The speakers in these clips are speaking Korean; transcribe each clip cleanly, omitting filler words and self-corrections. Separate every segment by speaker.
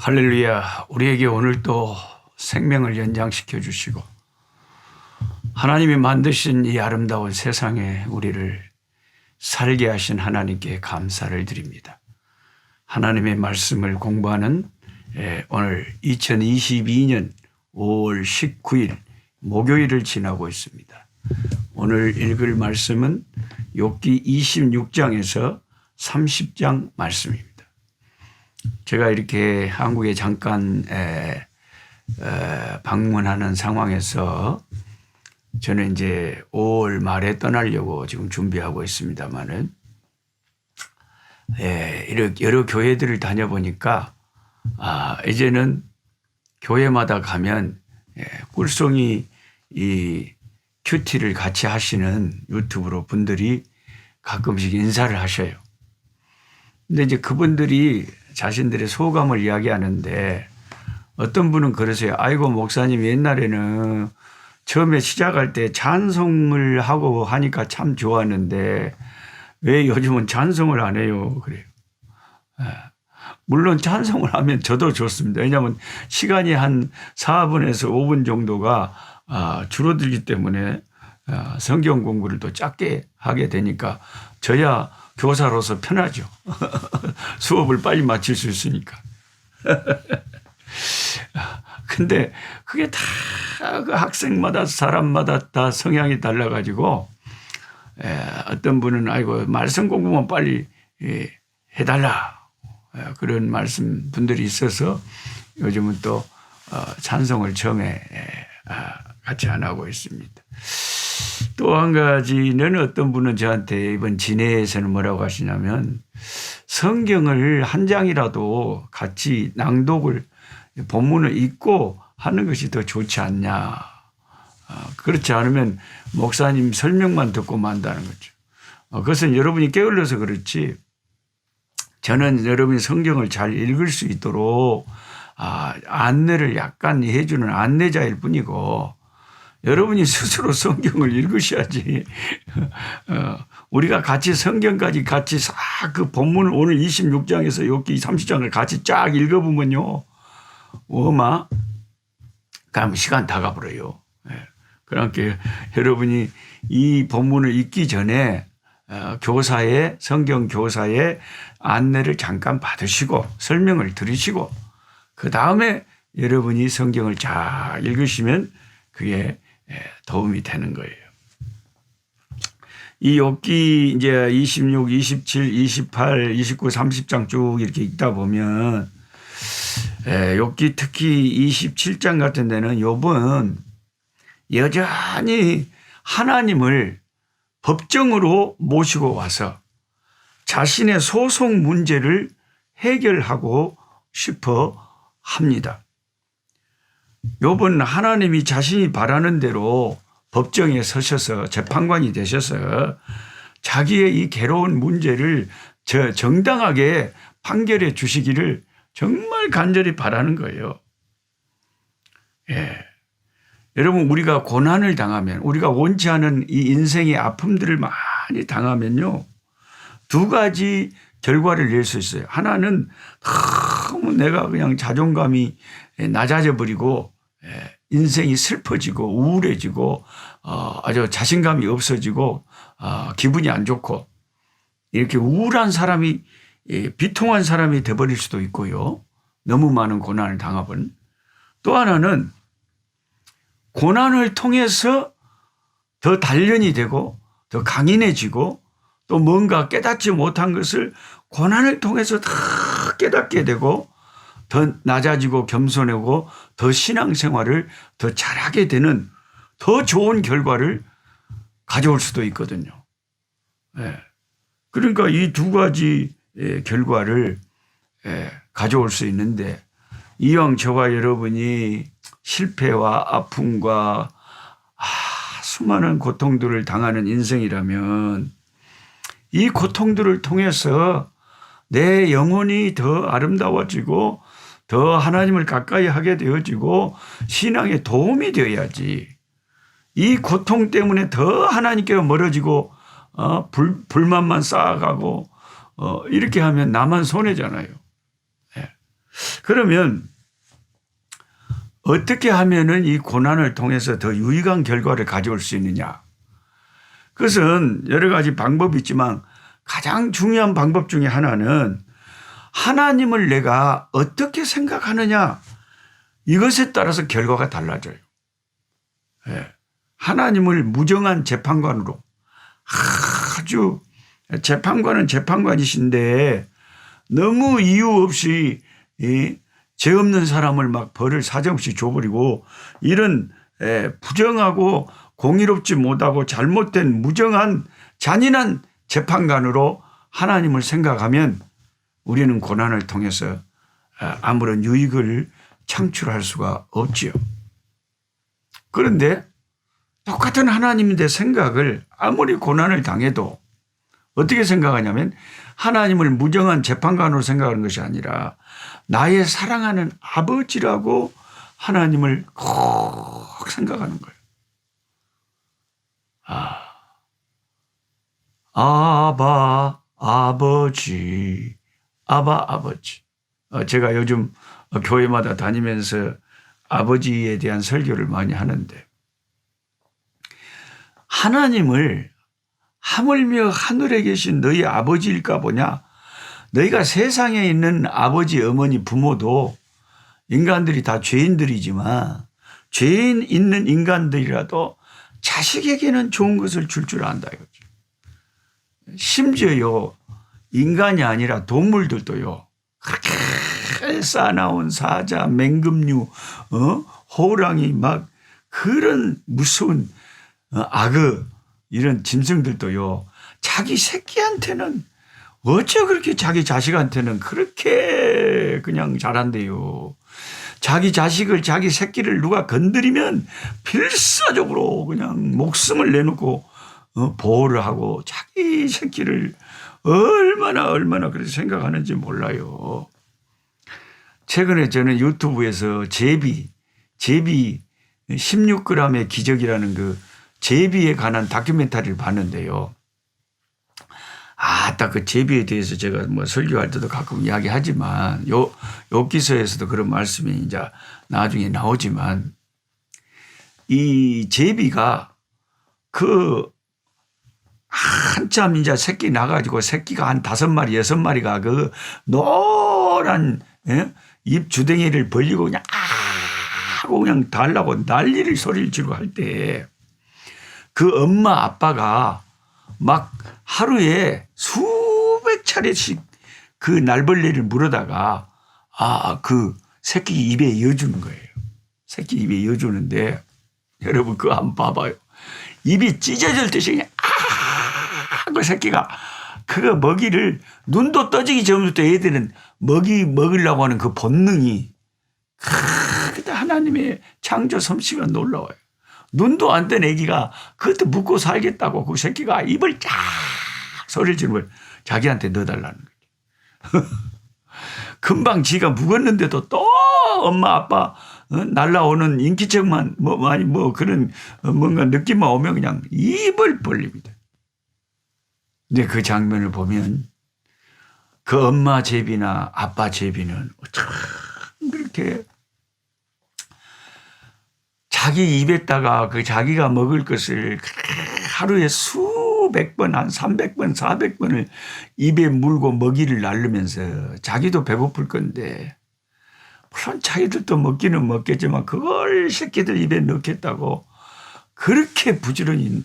Speaker 1: 할렐루야. 우리에게 오늘 또 생명을 연장시켜 주시고 하나님이 만드신 이 아름다운 세상에 우리를 살게 하신 하나님께 감사를 드립니다. 하나님의 말씀을 공부하는 오늘 2022년 5월 19일 목요일을 지나고 있습니다. 오늘 읽을 말씀은 욥기 26장에서 30장 말씀입니다. 제가 이렇게 한국에 잠깐 방문하는 상황에서 저는 이제 5월 말에 떠나려고 지금 준비하고 있습니다만은 여러 교회들을 다녀보니까 이제는 교회마다 가면 꿀송이 이 큐티를 같이 하시는 유튜브로 분들이 가끔씩 인사를 하셔요. 근데 이제 그분들이 자신들의 소감을 이야기하는데 어떤 분은 그러세요. 아이고 목사님 옛날에는 처음에 시작할 때 찬송을 하고 하니까 참 좋았는데 왜 요즘은 찬송을 안 해요? 그래요. 물론 찬송을 하면 저도 좋습니다. 왜냐하면 시간이 한 4분에서 5분 정도가 줄어들기 때문에 성경 공부를 또 짧게 하게 되니까 저야 교사로서 편하죠. 수업을 빨리 마칠 수 있으니까. 근데 그게 다 그 학생마다 사람마다 다 성향이 달라가지고 어떤 분은 아이고 말씀 공부만 빨리 해달라 그런 말씀 분들이 있어서 요즘은 또 찬송을 처음에 같이 안 하고 있습니다. 또 한 가지는 어떤 분은 저한테 이번 진해에서는 뭐라고 하시냐면 성경을 한 장이라도 같이 낭독을 본문을 읽고 하는 것이 더 좋지 않냐. 그렇지 않으면 목사님 설명만 듣고 만다는 거죠. 그것은 여러분이 게을러서 그렇지 저는 여러분이 성경을 잘 읽을 수 있도록 안내를 약간 해주는 안내자일 뿐이고 여러분이 스스로 성경을 읽으셔야지. 우리가 같이 성경까지 같이 싹 그 본문을 오늘 26장에서 욥기 30장을 같이 쫙 읽어보면요. 그럼 시간 다 가버려요. 그러니까 여러분이 이 본문을 읽기 전에 교사의 성경 교사의 안내를 잠깐 받으시고 설명을 들으시고 그 다음에 여러분이 성경을 잘 읽으시면 그게 도움이 되는 거예요. 이 욥기 이제 26, 27, 28, 29, 30장 쭉 이렇게 읽다 보면 욥기 특히 27장 같은 데는 욥은 여전히 하나님을 법정으로 모시고 와서 자신의 소송 문제를 해결하고 싶어 합니다. 욥은 하나님이 자신이 바라는 대로 법정에 서셔서 재판관이 되셔서 자기의 이 괴로운 문제를 정당하게 판결해 주시기를 정말 간절히 바라는 거예요. 여러분 우리가 고난을 당하면 우리가 원치 않은 이 인생의 아픔들을 많이 당하면요. 두 가지 결과를 낼 수 있어요. 하나는 너무 내가 그냥 자존감이 낮아져 버리고 인생이 슬퍼지고 우울해지고 아주 자신감이 없어지고 기분이 안 좋고 이렇게 우울한 사람이 비통한 사람이 돼버릴 수도 있고요. 너무 많은 고난을 당하면 또 하나는 고난을 통해서 더 단련이 되고 더 강인해지고 또 뭔가 깨닫지 못한 것을 고난을 통해서 다 깨닫게 되고 더 낮아지고 겸손하고 더 신앙생활을 더 잘하게 되는 더 좋은 결과를 가져올 수도 있거든요. 그러니까 이 두 가지 결과를 가져올 수 있는데 이왕 저와 여러분이 실패와 아픔과 수많은 고통들을 당하는 인생이라면 이 고통들을 통해서 내 영혼이 더 아름다워지고 더 하나님을 가까이 하게 되어지고 신앙에 도움이 되어야지. 이 고통 때문에 더 하나님께 멀어지고 불만만 쌓아가고 이렇게 하면 나만 손해잖아요. 그러면 어떻게 하면은 이 고난을 통해서 더 유익한 결과를 가져올 수 있느냐? 그것은 여러 가지 방법이 있지만 가장 중요한 방법 중에 하나는 하나님을 내가 어떻게 생각하느냐, 이것에 따라서 결과가 달라져요. 예. 하나님을 무정한 재판관으로, 아주 재판관은 재판관이신데 너무 이유 없이 죄 없는 사람을 막 벌을 사정없이 줘버리고 이런 부정하고 공의롭지 못하고 잘못된 무정한 잔인한 재판관으로 하나님을 생각하면 우리는 고난을 통해서 아무런 유익을 창출할 수가 없지요. 그런데 똑같은 하나님인데 생각을 아무리 고난을 당해도 어떻게 생각하냐면 하나님을 무정한 재판관으로 생각하는 것이 아니라 나의 사랑하는 아버지라고 하나님을 꼭 생각하는 거예요. 아바 아버지, 아바 아버지. 제가 요즘 교회마다 다니면서 아버지에 대한 설교를 많이 하는데 하나님을 하물며 하늘에 계신 너희 아버지일까 보냐? 너희가 세상에 있는 아버지, 어머니, 부모도 인간들이 다 죄인들이지만 죄인 있는 인간들이라도 자식에게는 좋은 것을 줄 안다 이거죠. 심지어요, 인간이 아니라 동물들도요, 그렇게 쌓아나온 사자, 맹금류, 호랑이 막 그런 무서운 악어 이런 짐승들도요, 자기 새끼한테는 어째 그렇게 자기 자식한테는 그렇게 그냥 잘한대요. 자기 자식을, 자기 새끼를 누가 건드리면 필사적으로 그냥 목숨을 내놓고 보호를 하고 자기 새끼를 얼마나 그렇게 생각하는지 몰라요. 최근에 저는 유튜브에서 제비 16g의 기적이라는 그 제비에 관한 다큐멘터리를 봤는데요. 딱 그 제비에 대해서 제가 뭐 설교할 때도 가끔 이야기하지만 요 기서에서도 그런 말씀이 이제 나중에 나오지만 이 제비가 그 한참 이제 새끼 나가지고 새끼가 한 5마리, 6마리가 그 노란 입 주댕이를 벌리고 그냥 하고 그냥 달라고 난리를 소리를 지르고 할 때 그 엄마 아빠가 막 하루에 수백 차례씩 그 날벌레를 물어다가 그 새끼 입에 이어주는 거예요. 새끼 입에 이어주는데 여러분 그거 한번 봐봐요. 입이 찢어질 듯이 그냥 그 새끼가 그거 먹이를 눈도 떠지기 전부터 애들은 먹이 먹으려고 하는 그 본능이 그때 하나님의 창조 솜씨가 놀라워요. 눈도 안 뜬 애기가 그것도 먹고 살겠다고 그 새끼가 입을 쫙 소리를 지르면 자기한테 넣어달라는 거죠. 금방 지가 묵었는데도 또 엄마 아빠 날라오는 인기척만 그런 뭔가 느낌만 오면 그냥 입을 벌립니다. 근데 그 장면을 보면 그 엄마 제비나 아빠 제비는 어쩜 그렇게 자기 입에다가 그 자기가 먹을 것을 하루에 수백 번, 한 300번, 400번을 입에 물고 먹이를 날르면서 자기도 배고플 건데 물론 자기들도 먹기는 먹겠지만 그걸 새끼들 입에 넣겠다고 그렇게 부지런히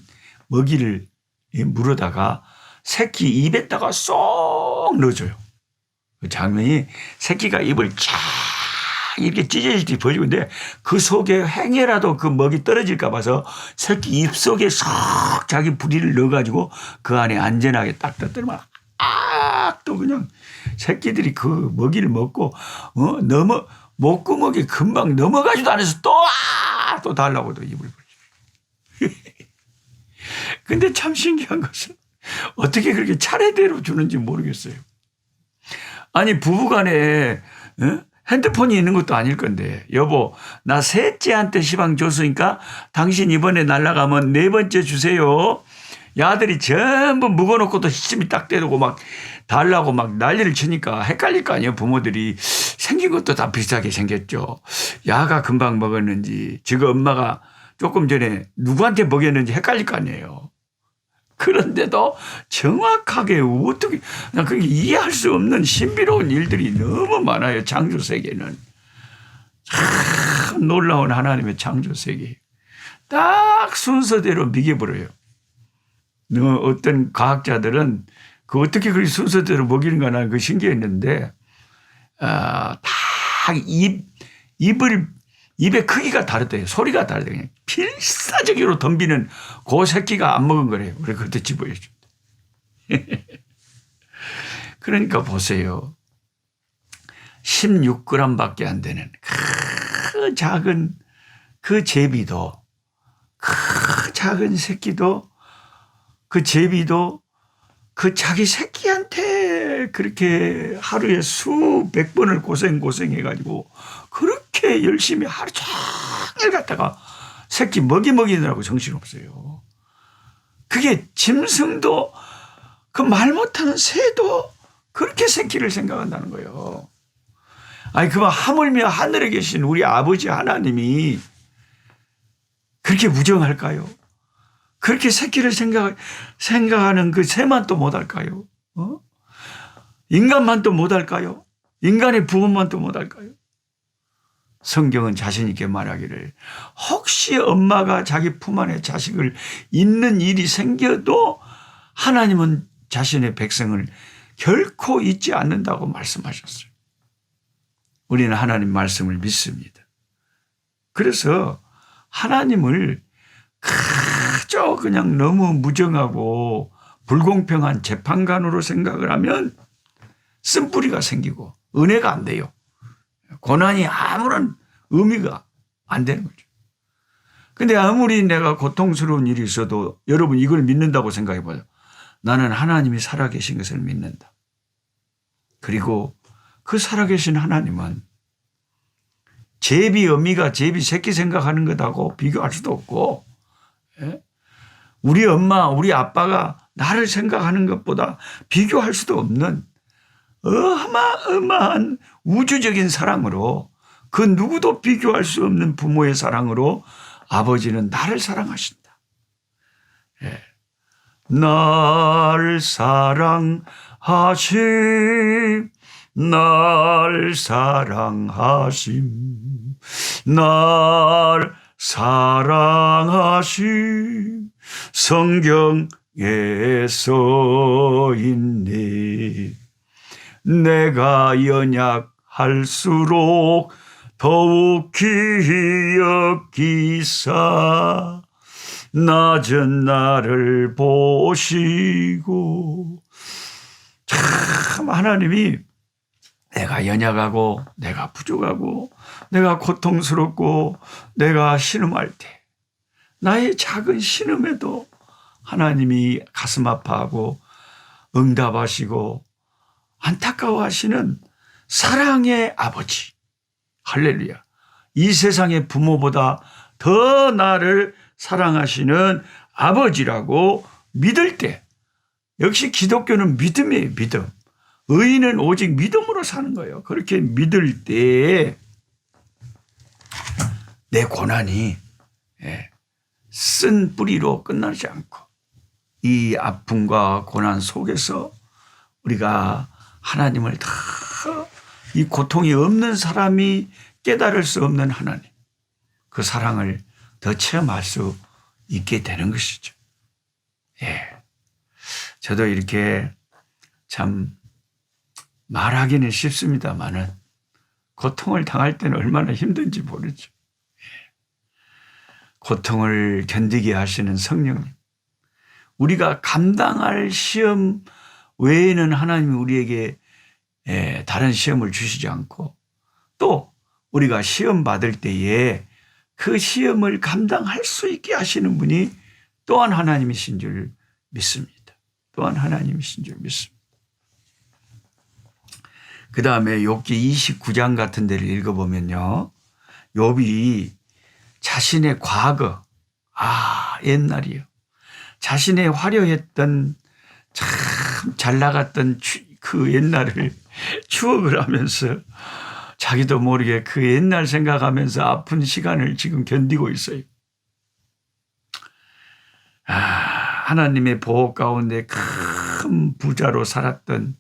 Speaker 1: 먹이를 물어다가 새끼 입에다가 쏙 넣어줘요. 그 장면이 새끼가 입을 쫙 이렇게 찢어질지 벌리고 있는데 그 속에 행여라도 그 먹이 떨어질까 봐서 새끼 입 속에 쏙 자기 부리를 넣어가지고 그 안에 안전하게 딱 떠들면 또 그냥 새끼들이 그 먹이를 먹고 목구멍이 금방 넘어가지도 않아서 또 달라고 또 입을 벌리죠. 근데 참 신기한 것은 어떻게 그렇게 차례대로 주는지 모르겠어요. 아니 부부간에 핸드폰이 있는 것도 아닐 건데 여보 나 셋째한테 시방 줬으니까 당신 이번에 날아가면 4번째 주세요. 야들이 전부 묵어놓고도 시침이 딱 대고 막 달라고 막 난리를 치니까 헷갈릴 거 아니에요. 부모들이 생긴 것도 다 비슷하게 생겼죠. 야가 금방 먹었는지 지금 엄마가 조금 전에 누구한테 먹였는지 헷갈릴 거 아니에요. 그런데도 정확하게 어떻게, 난 그게 이해할 수 없는 신비로운 일들이 너무 많아요. 창조세계는. 참 놀라운 하나님의 창조세계. 딱 순서대로 먹여버려요. 어떤 과학자들은 그 어떻게 그렇게 순서대로 먹이는가 나는 그 신기했는데, 딱 입의 크기가 다르대요. 소리가 다르대요. 그냥 필사적으로 덤비는 그 새끼가 안 먹은 거래요. 그래, 그때 집어줬습니다. 그러니까 보세요. 16g 밖에 안 되는 그 작은 그 제비도, 그 작은 새끼도, 그 제비도 그 자기 새끼한테 그렇게 하루에 수백 번을 고생해가지고 그렇게 열심히 하루 종일 갖다가 새끼 먹이느라고 정신없어요. 그게 짐승도 그 말 못하는 새도 그렇게 새끼를 생각한다는 거예요. 아니, 그만 하물며 하늘에 계신 우리 아버지 하나님이 그렇게 무정할까요? 그렇게 새끼를 생각하는 그 새만 또 못할까요? 인간만 또 못할까요? 인간의 부모만 또 못할까요? 성경은 자신 있게 말하기를 혹시 엄마가 자기 품 안에 자식을 잊는 일이 생겨도 하나님은 자신의 백성을 결코 잊지 않는다고 말씀하셨어요. 우리는 하나님 말씀을 믿습니다. 그래서 하나님을 그저 그냥 너무 무정하고 불공평한 재판관으로 생각을 하면 쓴뿌리가 생기고 은혜가 안 돼요. 고난이 아무런 의미가 안 되는 거죠. 근데 아무리 내가 고통스러운 일이 있어도 여러분 이걸 믿는다고 생각해 봐요. 나는 하나님이 살아계신 것을 믿는다. 그리고 그 살아계신 하나님은 제비 어미가 제비 새끼 생각하는 것하고 비교할 수도 없고, 우리 엄마, 우리 아빠가 나를 생각하는 것보다 비교할 수도 없는 어마어마한 우주적인 사랑으로, 그 누구도 비교할 수 없는 부모의 사랑으로 아버지는 나를 사랑하신다. 날 사랑하심, 날 사랑하심, 날 사랑하심, 성경에 써있네. 내가 연약할수록 더욱 기억기사 낮은 나를 보시고. 참 하나님이 내가 연약하고 내가 부족하고 내가 고통스럽고 내가 신음할 때 나의 작은 신음에도 하나님이 가슴 아파하고 응답하시고 안타까워하시는 사랑의 아버지. 할렐루야. 이 세상의 부모보다 더 나를 사랑하시는 아버지라고 믿을 때, 역시 기독교는 믿음이에요. 믿음. 의인은 오직 믿음으로 사는 거예요. 그렇게 믿을 때 내 고난이 쓴 뿌리로 끝나지 않고 이 아픔과 고난 속에서 우리가 하나님을 다, 이 고통이 없는 사람이 깨달을 수 없는 하나님, 그 사랑을 더 체험할 수 있게 되는 것이죠. 저도 이렇게 참 말하기는 쉽습니다만은 고통을 당할 때는 얼마나 힘든지 모르죠. 고통을 견디게 하시는 성령님, 우리가 감당할 시험 외에는 하나님이 우리에게 다른 시험을 주시지 않고, 또 우리가 시험 받을 때에 그 시험을 감당할 수 있게 하시는 분이 또한 하나님이신 줄 믿습니다. 또한 하나님이신 줄 믿습니다. 그 다음에 욥기 29장 같은 데를 읽어보면요, 욥이 자신의 과거, 옛날이요, 자신의 화려했던 참 잘 나갔던 그 옛날을 추억을 하면서 자기도 모르게 그 옛날 생각하면서 아픈 시간을 지금 견디고 있어요. 하나님의 보호 가운데 큰 부자로 살았던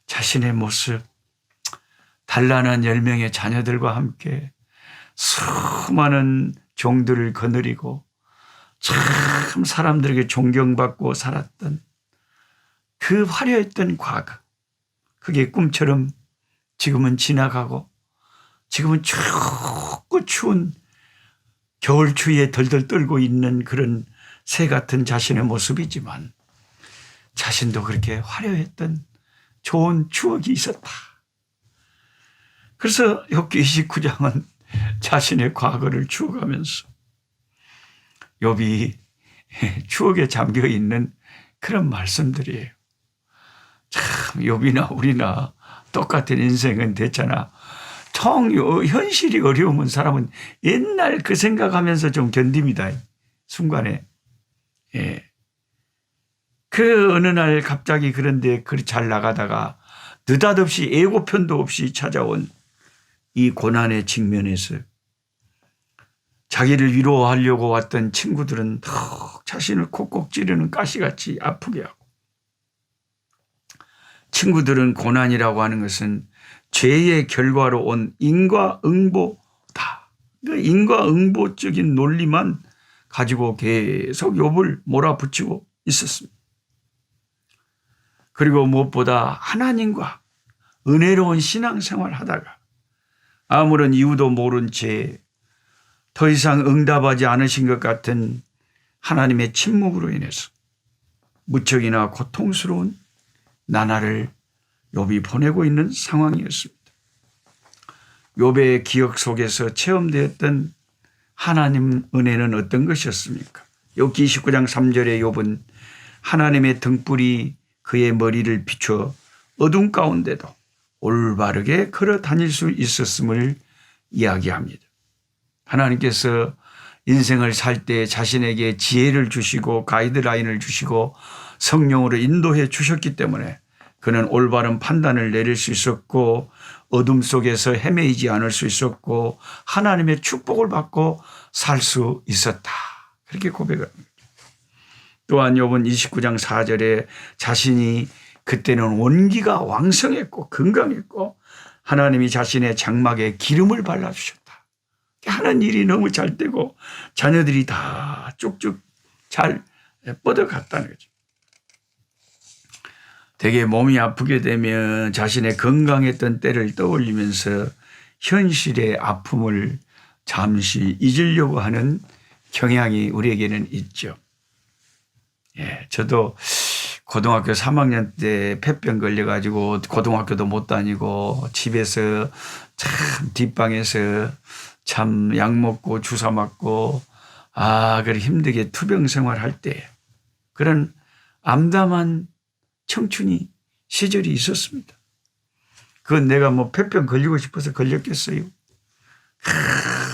Speaker 1: 자신의 모습, 단란한 10명의 자녀들과 함께 수많은 종들을 거느리고 참 사람들에게 존경받고 살았던 그 화려했던 과거, 그게 꿈처럼 지금은 지나가고 지금은 춥고 추운 겨울 추위에 덜덜 떨고 있는 그런 새 같은 자신의 모습이지만 자신도 그렇게 화려했던 좋은 추억이 있었다. 그래서 욥기 29장은 자신의 과거를 추억하면서 욥이 추억에 잠겨 있는 그런 말씀들이에요. 참 욥이나 우리나 똑같은 인생은 됐잖아. 현실이 어려우면 사람은 옛날 그 생각하면서 좀 견딥니다. 순간에. 예. 그 어느 날 갑자기 그런데 그리 잘 나가다가 느닷없이 예고편도 없이 찾아온 이 고난의 직면에서 자기를 위로하려고 왔던 친구들은 더 자신을 콕콕 찌르는 가시같이 아프게 하고, 친구들은 고난이라고 하는 것은 죄의 결과로 온 인과응보다. 그 인과응보적인 논리만 가지고 계속 욥을 몰아붙이고 있었습니다. 그리고 무엇보다 하나님과 은혜로운 신앙생활 하다가 아무런 이유도 모른 채 더 이상 응답하지 않으신 것 같은 하나님의 침묵으로 인해서 무척이나 고통스러운 나날을 욥이 보내고 있는 상황이었습니다. 욥의 기억 속에서 체험되었던 하나님 은혜는 어떤 것이었습니까? 욥기 29장 3절에 욥은 하나님의 등불이 그의 머리를 비춰 어둠 가운데도 올바르게 걸어 다닐 수 있었음을 이야기합니다. 하나님께서 인생을 살 때 자신에게 지혜를 주시고 가이드라인을 주시고 성령으로 인도해 주셨기 때문에 그는 올바른 판단을 내릴 수 있었고 어둠 속에서 헤매이지 않을 수 있었고 하나님의 축복을 받고 살 수 있었다. 그렇게 고백합니다. 또한 욥은 29장 4절에 자신이 그때는 원기가 왕성했고 건강했고 하나님이 자신의 장막에 기름을 발라주셨다. 하는 일이 너무 잘 되고 자녀들이 다 쭉쭉 잘 뻗어갔다는 거죠. 되게 몸이 아프게 되면 자신의 건강했던 때를 떠올리면서 현실의 아픔을 잠시 잊으려고 하는 경향이 우리에게는 있죠. 예, 저도 고등학교 3학년 때 폐병 걸려가지고 고등학교도 못 다니고 집에서 참 뒷방에서 참 약 먹고 주사 맞고 그래 힘들게 투병 생활할 때 그런 암담한 청춘이 시절이 있었습니다. 그건 내가 뭐 폐병 걸리고 싶어서 걸렸겠어요.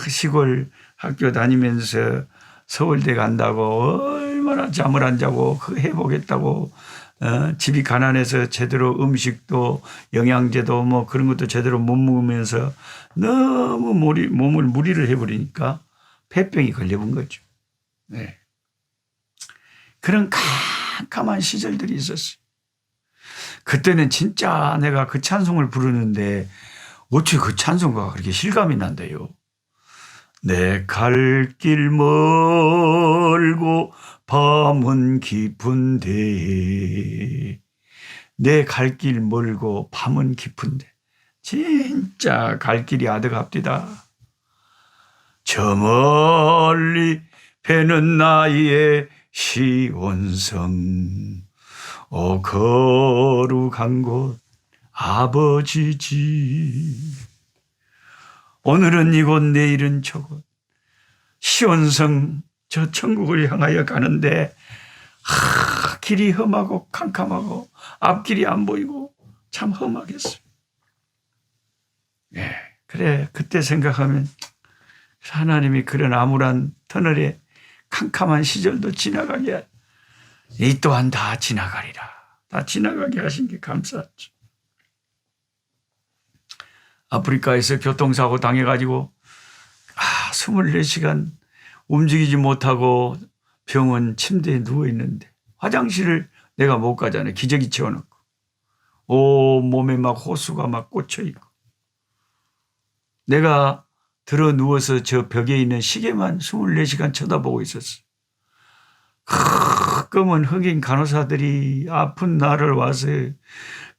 Speaker 1: 시골 학교 다니면서 서울대 간다고 얼마나 잠을 안 자고 해보겠다고 집이 가난해서 제대로 음식도 영양제도 뭐 그런 것도 제대로 못 먹으면서 너무 몸을 무리를 해버리니까 폐병이 걸려본 거죠. 네. 그런 캄캄한 시절들이 있었어요. 그때는 진짜 내가 그 찬송을 부르는데 어째 그 찬송가가 그렇게 실감이 난대요. 내 갈 길 멀고 밤은 깊은데 내 갈 길 멀고 밤은 깊은데 진짜 갈 길이 아득합디다. 저 멀리 배는 나의 시온성 거룩한 곳 아버지 집 오늘은 이곳 내일은 저곳 시온성 저 천국을 향하여 가는데 길이 험하고 캄캄하고 앞길이 안 보이고 참 험하겠어요. 예, 그래 그때 생각하면 하나님이 그런 암울한 터널에 캄캄한 시절도 지나가게 이 또한 다 지나가리라. 다 지나가게 하신 게 감사하죠. 아프리카에서 교통사고 당해가지고 24시간 움직이지 못하고 병원 침대에 누워있는데 화장실을 내가 못 가잖아요. 기저귀 채워놓고. 온 몸에 막 호수가 막 꽂혀있고. 내가 들어 누워서 저 벽에 있는 시계만 24시간 쳐다보고 있었어. 검은 흑인 간호사들이 아픈 나를 와서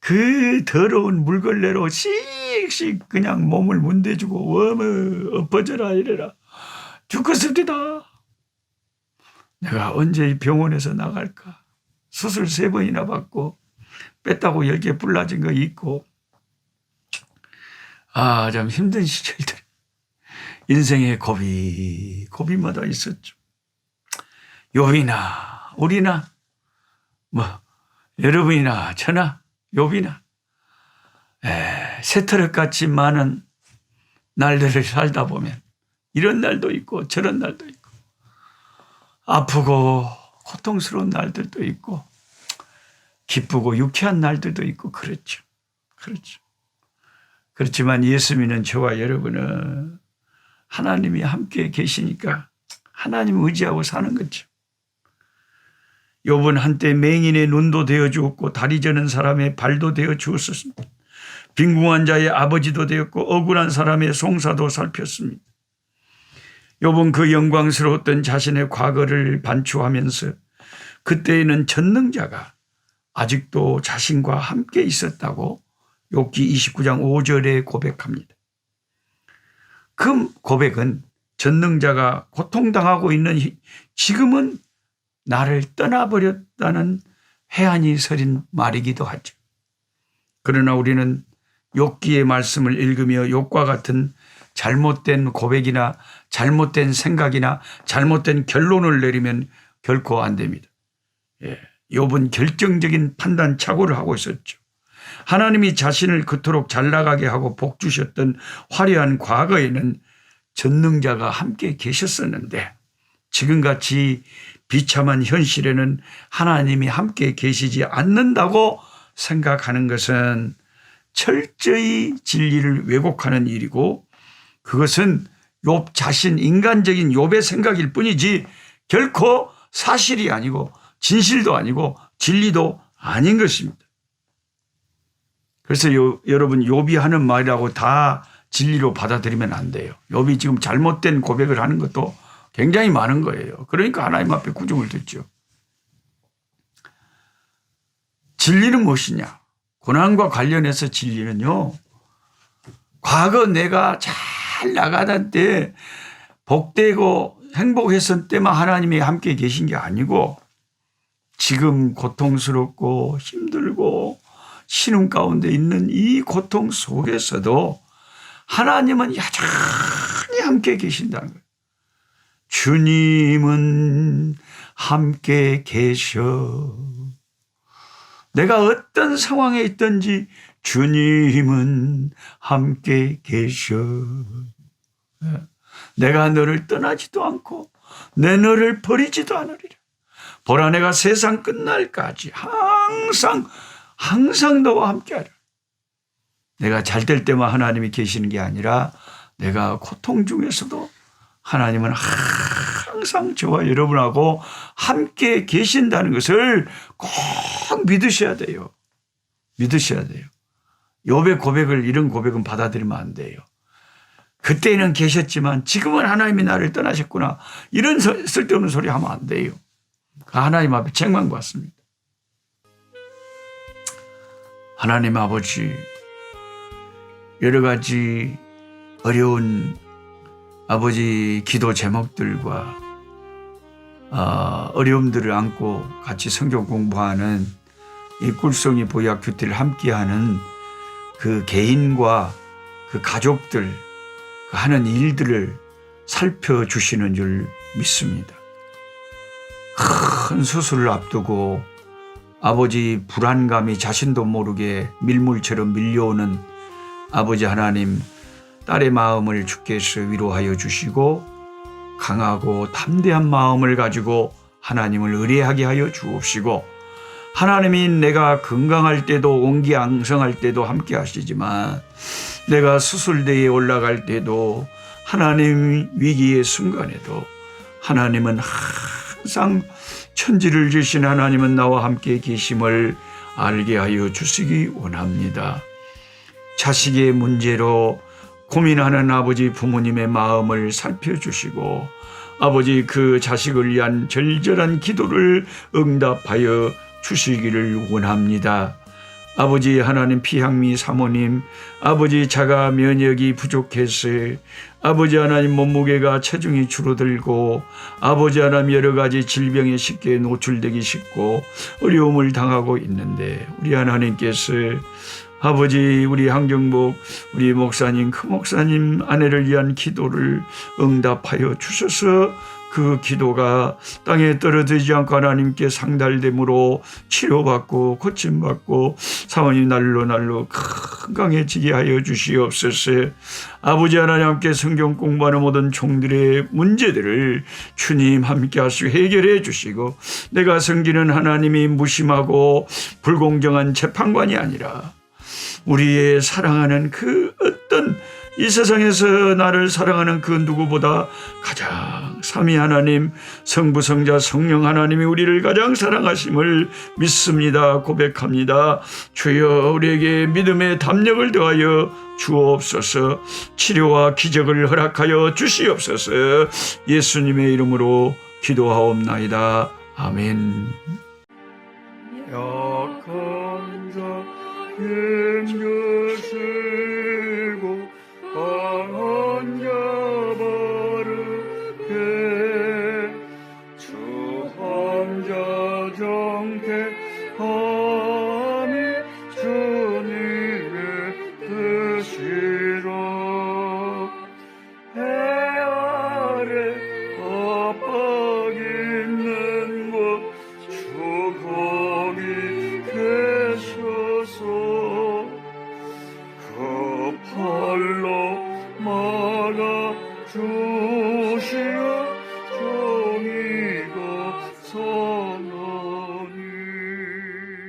Speaker 1: 그 더러운 물걸레로 씩씩 그냥 몸을 문대주고 워머 엎어져라 이래라. 죽겠습니다. 내가 언제 이 병원에서 나갈까. 수술 3번이나 받고 뺐다고 10개 불나진 거 있고 참 힘든 시절들. 인생의 고비마다 있었죠. 욥이나 우리나 여러분이나 저나 욥이나 새터릇같이 많은 날들을 살다 보면 이런 날도 있고 저런 날도 있고 아프고 고통스러운 날들도 있고 기쁘고 유쾌한 날들도 있고 그렇죠. 그렇지만 예수 믿는 저와 여러분은 하나님이 함께 계시니까 하나님 의지하고 사는 거죠. 욥은 한때 맹인의 눈도 되어 주었고 다리 저는 사람의 발도 되어 주었습니다. 빈궁한 자의 아버지도 되었고 억울한 사람의 송사도 살폈습니다. 욥은 그 영광스러웠던 자신의 과거를 반추하면서 그때에는 전능자가 아직도 자신과 함께 있었다고 욥기 29장 5절에 고백합니다. 그 고백은 전능자가 고통당하고 있는 지금은 나를 떠나버렸다는 해안이 서린 말이기도 하죠. 그러나 우리는 욥기의 말씀을 읽으며 욥과 같은 잘못된 고백이나 잘못된 생각이나 잘못된 결론을 내리면 결코 안 됩니다. 욥은 결정적인 판단 착오를 하고 있었죠. 하나님이 자신을 그토록 잘 나가게 하고 복 주셨던 화려한 과거에는 전능자가 함께 계셨었는데 지금같이 비참한 현실에는 하나님이 함께 계시지 않는다고 생각하는 것은 철저히 진리를 왜곡하는 일이고 그것은 욥 자신 인간적인 욥의 생각일 뿐이지 결코 사실이 아니고 진실도 아니고 진리도 아닌 것입니다. 그래서 여러분 욥이 하는 말이라고 다 진리로 받아들이면 안 돼요. 욥이 지금 잘못된 고백을 하는 것도 굉장히 많은 거예요. 그러니까 하나님 앞에 구중을 듣죠. 진리는 무엇이냐? 고난과 관련해서 진리는요. 과거 내가 잘 나가던 때 복되고 행복했을 때만 하나님이 함께 계신 게 아니고 지금 고통스럽고 힘들고 신음 가운데 있는 이 고통 속에서도 하나님은 여전히 함께 계신다는 거예요. 주님은 함께 계셔. 내가 어떤 상황에 있든지 주님은 함께 계셔. 내가 너를 떠나지도 않고 내 너를 버리지도 않으리라. 보라 내가 세상 끝날까지 항상 너와 함께하라. 내가 잘 될 때만 하나님이 계시는 게 아니라 내가 고통 중에서도 하나님은 항상 저와 여러분하고 함께 계신다는 것을 꼭 믿으셔야 돼요. 믿으셔야 돼요. 욥의 고백을 이런 고백은 받아들이면 안 돼요. 그때는 계셨지만 지금은 하나님이 나를 떠나셨구나. 이런 쓸데없는 소리 하면 안 돼요. 하나님 앞에 책망받습니다. 하나님 아버지 여러 가지 어려운 아버지 기도 제목들과 어려움들을 안고 같이 성경 공부하는 이 꿀송이 보약 큐티를 함께하는 그 개인과 그 가족들 그 하는 일들을 살펴주시는 줄 믿습니다. 큰 수술을 앞두고 아버지 불안감이 자신도 모르게 밀물처럼 밀려오는 아버지 하나님 딸의 마음을 주께서 위로하여 주시고 강하고 담대한 마음을 가지고 하나님을 의뢰하게 하여 주옵시고, 하나님이 내가 건강할 때도 온기왕성할 때도 함께 하시지만 내가 수술대에 올라갈 때도 하나님 위기의 순간에도 하나님은 항상 천지를 지신 하나님은 나와 함께 계심을 알게 하여 주시기 원합니다. 자식의 문제로 고민하는 아버지 부모님의 마음을 살펴주시고 아버지 그 자식을 위한 절절한 기도를 응답하여 주시기를 원합니다. 아버지 하나님 피향미 사모님, 아버지 자가 면역이 부족해서 아버지 하나님 몸무게가 체중이 줄어들고 아버지 하나님 여러 가지 질병에 쉽게 노출되기 쉽고 어려움을 당하고 있는데 우리 하나님께서 아버지 우리 한경복 우리 목사님 큰 목사님 아내를 위한 기도를 응답하여 주셔서 그 기도가 땅에 떨어지지 않고 하나님께 상달됨으로 치료받고 고침받고 사모님 날로 건강해지게 하여 주시옵소서. 아버지 하나님 함께 성경 공부하는 모든 종들의 문제들을 주님 함께 하시고 해결해 주시고 내가 섬기는 하나님이 무심하고 불공정한 재판관이 아니라 우리의 사랑하는 그 어떤 이 세상에서 나를 사랑하는 그 누구보다 가장 삼위 하나님 성부 성자 성령 하나님이 우리를 가장 사랑하심을 믿습니다. 고백합니다. 주여 우리에게 믿음의 담력을 더하여 주옵소서. 치료와 기적을 허락하여 주시옵소서. 예수님의 이름으로 기도하옵나이다. 아멘. 약한 자 힘주시고 강한 자 바르게 주한 자 정택함이 주님의 뜻이라. 해 아래 압박 있는 곳 주 거기 계셔서 그 팔로 막아 주